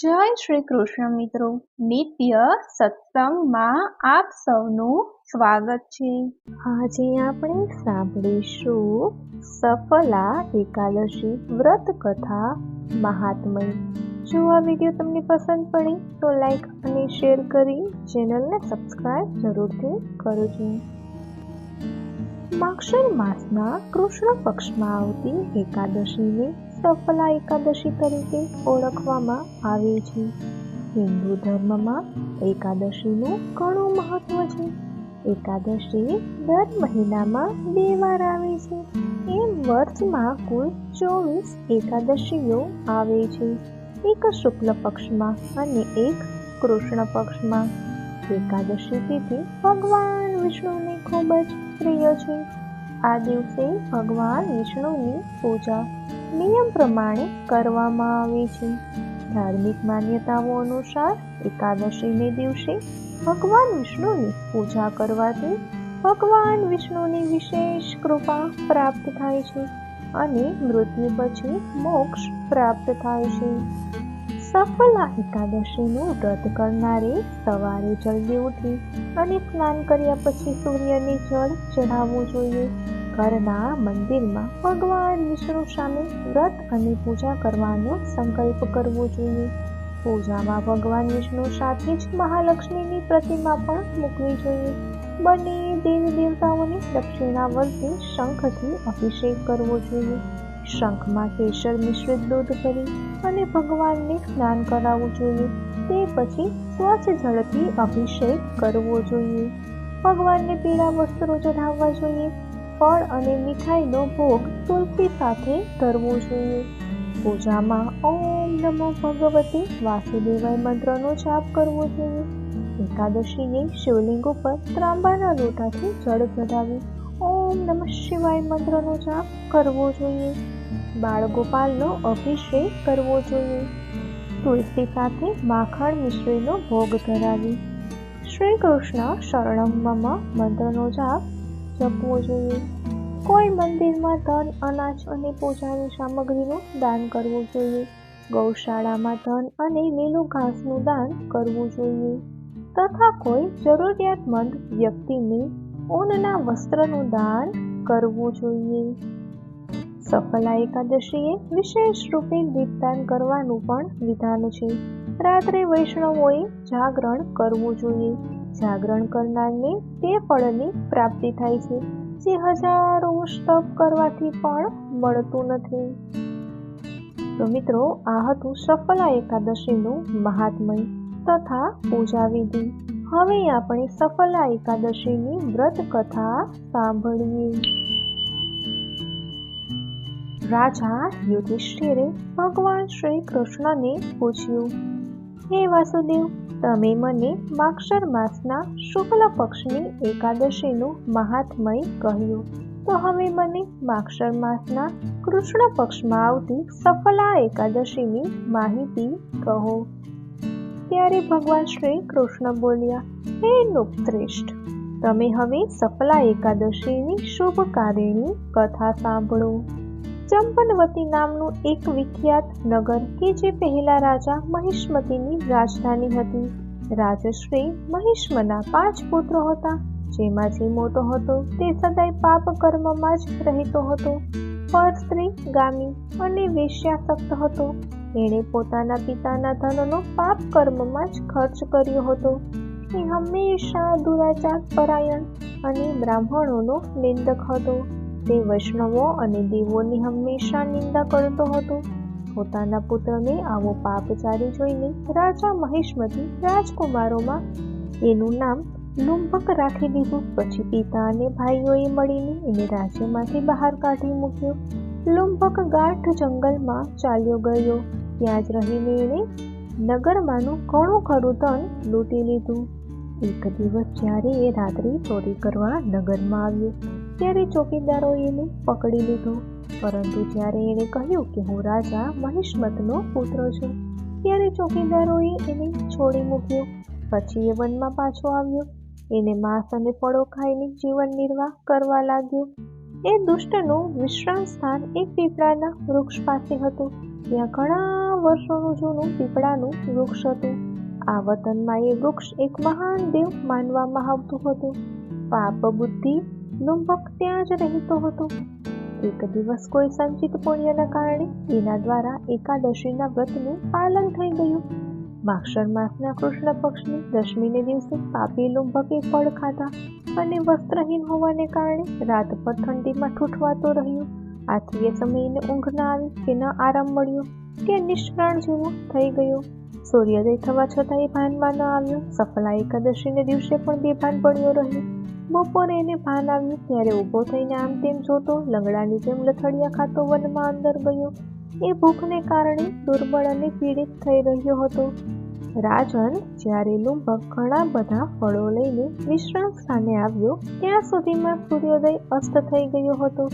જય શ્રી કૃષ્ણ મિત્રો, નિત્ય સત્સંગમાં આપ સૌનું સ્વાગત છે। આજે આપણે સાંભળીશું સફલા એકાદશી વ્રત કથા મહાત્મય। જો આ વિડીયો તમને પસંદ પડે તો લાઈક અને શેર કરી ચેનલને સબસ્ક્રાઇબ જરૂરથી કરજો। માક્ષર માસના કૃષ્ણ પક્ષમાં આવતી એકાદશીને સફલા એકાદશી તરીકે ઓળખવામાં આવે છે। હિન્દુ ધર્મમાં એકાદશીનું ઘણું મહત્વ છે। એકાદશી દર મહિનામાં 2 વાર આવે છે। એમ વર્ષમાં કુલ 24 એકાદશીઓ આવે છે, એક શુક્લ પક્ષમાં અને એક કૃષ્ણ પક્ષમાં। એકાદશી તિથિ ભગવાન વિષ્ણુને ખૂબ જ પ્રિય છે। આ દિવસે ભગવાન વિષ્ણુની પૂજા નિયમ પ્રમાણે કરવામાં આવે છે। ધાર્મિક માન્યતાઓ અનુસાર એકાદશીને દિવસે ભગવાન વિષ્ણુની પૂજા કરવાથી ભગવાન વિષ્ણુની વિશેષ કૃપા પ્રાપ્ત થાય છે અને મૃત્યુ પછી મોક્ષ પ્રાપ્ત થાય છે। સફલા એકાદશીનું વ્રત કરનારે સવારે જલ્દી ઉઠી અને સ્નાન કર્યા પછી સૂર્યને જળ ચઢાવવું જોઈએ। ઘરના મંદિરમાં ભગવાન વિષ્ણુ સામે વ્રત અને પૂજા કરવાનો સંકલ્પ કરવો જોઈએ। પૂજામાં ભગવાન વિષ્ણુ સાથે જ મહાલક્ષ્મીની પ્રતિમા પણ મૂકવી જોઈએ। બંને દેવી દેવતાઓને દક્ષિણાવર્તી શંખથી અભિષેક કરવો જોઈએ। શંખમાં કેસર મિશ્રિત દૂધ કરી અને ભગવાનને સ્નાન કરાવવું જોઈએ। તે પછી સ્વચ્છ જળથી અભિષેક કરવો જોઈએ। ભગવાનને પીળા વસ્ત્રો ચઢાવવા જોઈએ। ફળ અને મીઠાઈનો ભોગ તુલસી સાથે ધરવો જોઈએ। પૂજામાં ઓમ નમો ભગવતે વાસુદેવાય મંત્રનો જાપ કરવો જોઈએ। એકાદશીએ શિવલિંગ ઉપર ત્રાંબાના લોટાથી જળ ચઢાવી ઓમ નમઃ શિવાય મંત્રનો જાપ કરવો જોઈએ। બાળગોપાલનો અભિષેક કરવો જોઈએ। તુલસી સાથે માખણ મિશ્રીનો ભોગ ધરાવી શ્રી કૃષ્ણ શરણમ મમ મંત્રનો જાપ જપવો જોઈએ। કોઈ મંદિરમાં ધન, અનાજ અને પૂજાની સામગ્રીનું દાન કરવું જોઈએ। ગૌશાળામાં ધન અને લીલું ઘાસનું દાન કરવું જોઈએ તથા કોઈ જરૂરિયાતમંદ વ્યક્તિને ઊનના વસ્ત્રનું દાન કરવું જોઈએ। સફલા એકાદશીએ વિશેષ રૂપે દીપદાન કરવાનું પણ વિધાન છે। રાત્રે વૈષ્ણવોએ જાગરણ કરવું જોઈએ। જાગરણ કરનારને તે ફળની પ્રાપ્તિ થાય છે જે હજારો વર્ષ તપ કરવાથી પણ મળતું નથી। તો મિત્રો, આ હતું સફલા એકાદશીનું મહાત્મય તથા પૂજા વિધિ। હવે આપણે સફલા એકાદશીની વ્રત કથા સાંભળીએ। રાજા યુધિષ્ઠિરે ભગવાન શ્રી કૃષ્ણને પૂછ્યું, હે વાસુદેવ, તમે મને માક્ષર માસના શુક્લ પક્ષની એકાદશીનું મહાત્મય કહ્યું, તો હવે મને માક્ષર માસના કૃષ્ણ પક્ષમાં આવતી સફલા એકાદશીની માહિતી કહો। ત્યારે ભગવાન શ્રી કૃષ્ણ બોલ્યા, હે નૃપશ્રેષ્ઠ, તમે હવે સફલા એકાદશીની શુભકારિણી કથા સાંભળો। ચંપનવતી નામનું એક વિખ્યાત નગર કે જે પહેલા રાજા મહિષ્મતીની રાજધાની હતી। રાજશ્રી મહિષ્મના 5 પુત્રો હતા, જેમાં જે મોટો હતો તે સદાય પાપ કર્મમાં જ રહેતો હતો। પર સ્ત્રી ગામી અને વેશ્યાસક્ત હતો। એણે પોતાના પિતાના ધનનો પાપ કર્મમાં જ ખર્ચ કર્યો હતો। એ હંમેશા દુરાચાર પરાયણ અને બ્રાહ્મણોનો નિંદક હતો। તે વૈષ્ણવો અને દેવોની હંમેશા નિંદા કરતો હતો। પોતાના પુત્રને આવો પાપચારી જોઈને રાજા મહિષ્મતી રાજકુમારોમાં એનું નામ લુંભક રાખી દીધું। પછી પિતા અને ભાઈઓએ મળીને એને રાજ્યમાંથી બહાર કાઢી મૂક્યો। લુંભક ગાઢ જંગલમાં ચાલ્યો ગયો। ત્યાં જ રહીને એણે નગરમાંનું ઘણું ખરું ધન લૂંટી લીધું। એક દિવસ જ્યારે એ રાત્રે ચોરી કરવા નગરમાં આવ્યો ત્યારે ચોકીદારોએ એને પકડી લીધો। પરંતુ જ્યારે એણે કહ્યું કે હું રાજા મહિષ્મતનો પુત્ર છું, ત્યારે ચોકીદારોએ એને છોડી મૂક્યો। પછી એ વનમાં પાછો આવ્યો। એને માંસ અને ફળો ખાઈને જીવન નિર્વાહ કરવા લાગ્યો। એ દુષ્ટનું વિશ્રામ સ્થાન એક પીપળાના વૃક્ષ પાસે હતું। ત્યાં ઘણા વર્ષોનું જૂનું પીપળાનું વૃક્ષ હતું. આ વતનમાં એ વૃક્ષ એક મહાન દેવ માનવામાં આવતું હતું. પાપ બુદ્ધિ લુંભક ત્યાં જ રહેતો હતો. એક દિવસ કોઈ સંચિત પુણ્યના કારણે એના દ્વારા એકાદશીના વ્રતનું પાલન થઈ ગયું. માક્ષર માસના કૃષ્ણ પક્ષની દશમીને દિવસે પાપી લુંભકે ફળ ખાધા અને વસ્ત્રહીન હોવાને કારણે રાત પર ઠંડીમાં ઠૂઠવાતો રહ્યો. આથી એ સમયે ઊંઘ ન આવી કે ન આરામ મળ્યો કે નિષ્પ્રાણ જેવો થઈ ગયો. સૂર્યોદય થવા છતાં એ ભાનમાં ન આવ્યો. સફલા એકાદશીને દિવસે પણ બેભાન પડ્યો રહ્યો. બપોરે એને ભાન આવ્યું ત્યારે ઊભો થઈને આમ તેમ જોતો લંગડાની જેમ લથડિયા ખાતો વનમાં અંદર ગયો. એ ભૂખને કારણે દુર્બળ અને પીડિત થઈ રહ્યો હતો. રાજન જ્યારે લુંભક ઘણા બધા ફળો લઈને વિશ્રામ સ્થાને આવ્યો ત્યાં સુધીમાં સૂર્યોદય અસ્ત થઈ ગયો હતો.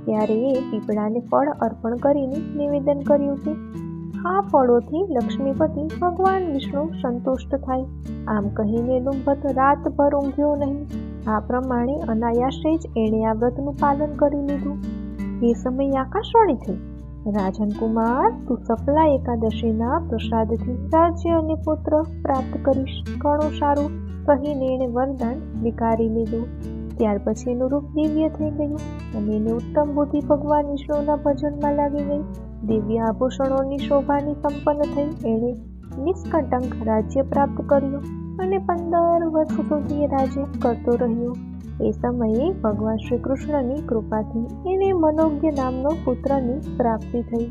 ત્યારે એ પીપળાને ફળ અર્પણ કરીને નિવેદન કર્યું કે આ ફળોથી લક્ષ્મીપતિ ભગવાન વિષ્ણુ સંતુષ્ટ થાય. આમ કહીને લુંભક રાતભર ઊંઘ્યો નહીં. આ પ્રમાણે અનાયાસે જ એણે આ વ્રતનું પાલન કરી લીધું. એ સમયે આકાશવાણી થઈ, રાજન કુમાર, તું સફલા એકાદશીના પ્રસાદથી રાજ્ય અને પુત્ર પ્રાપ્ત કરીશ. ઘણું સારું કહીને એણે વરદાન સ્વીકારી લીધું. ત્યાર પછી એનું રૂપ દિવ્ય થઈ ગયું અને એને ઉત્તમ બુદ્ધિ ભગવાન વિષ્ણુના ભજનમાં લાગી ગઈ. દિવ્ય આભૂષણોની શોભાની સંપન્ન થઈ એણે નિષ્કંટક રાજ્ય પ્રાપ્ત કર્યું અને 15 વર્ષ સુધી એ રાજ્ય કરતો રહ્યો. એ સમયે ભગવાન શ્રી કૃષ્ણની કૃપાથી એને મનોજ્ઞ નામનો પુત્રની પ્રાપ્તિ થઈ.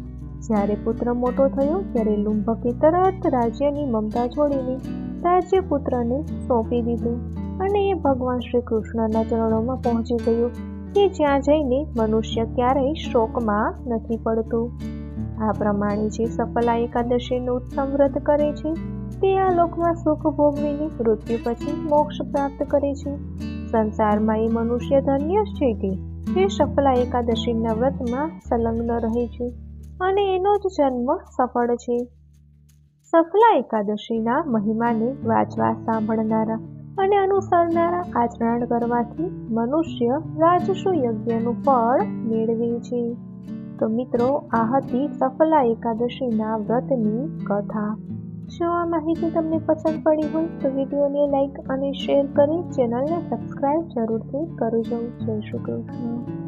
જ્યારે પુત્ર મોટો થયો ત્યારે લુંભકે તરત રાજ્યની મમતા છોડીને રાજ્ય પુત્રને સોંપી દીધું અને એ ભગવાન શ્રી કૃષ્ણના ચરણોમાં પહોંચી ગયો કે જ્યાં જઈને મનુષ્ય ક્યારેય શોકમાં નથી પડતો. આ પ્રમાણે જે સફલા એકાદશીનું ઉત્તમ વ્રત કરે છે તે આ લોકમાં સુખ ભોગવીને મૃત્યુ પછી મોક્ષ પ્રાપ્ત કરે છે. સંસારમાં એ મનુષ્ય ધન્ય છે કે જે સફલા એકાદશીના વ્રતમાં સંલગ્ન રહે છે અને એનો જ જન્મ સફળ છે. સફલા એકાદશીના મહિમાને વાંચવા, સાંભળનારા અને અનુસરનારા આચરણ કરવાથી મનુષ્ય રાજસુ યજ્ઞનું ફળ મેળવે છે. તો મિત્રો, આ હતી સફલા એકાદશીના વ્રતની કથા. જો આ માહિતી તમને પસંદ પડી હોય તો વિડીયોને લાઈક અને શેર કરી ચેનલને સબસ્ક્રાઈબ જરૂરથી કરજો. જય શ્રી કૃષ્ણ.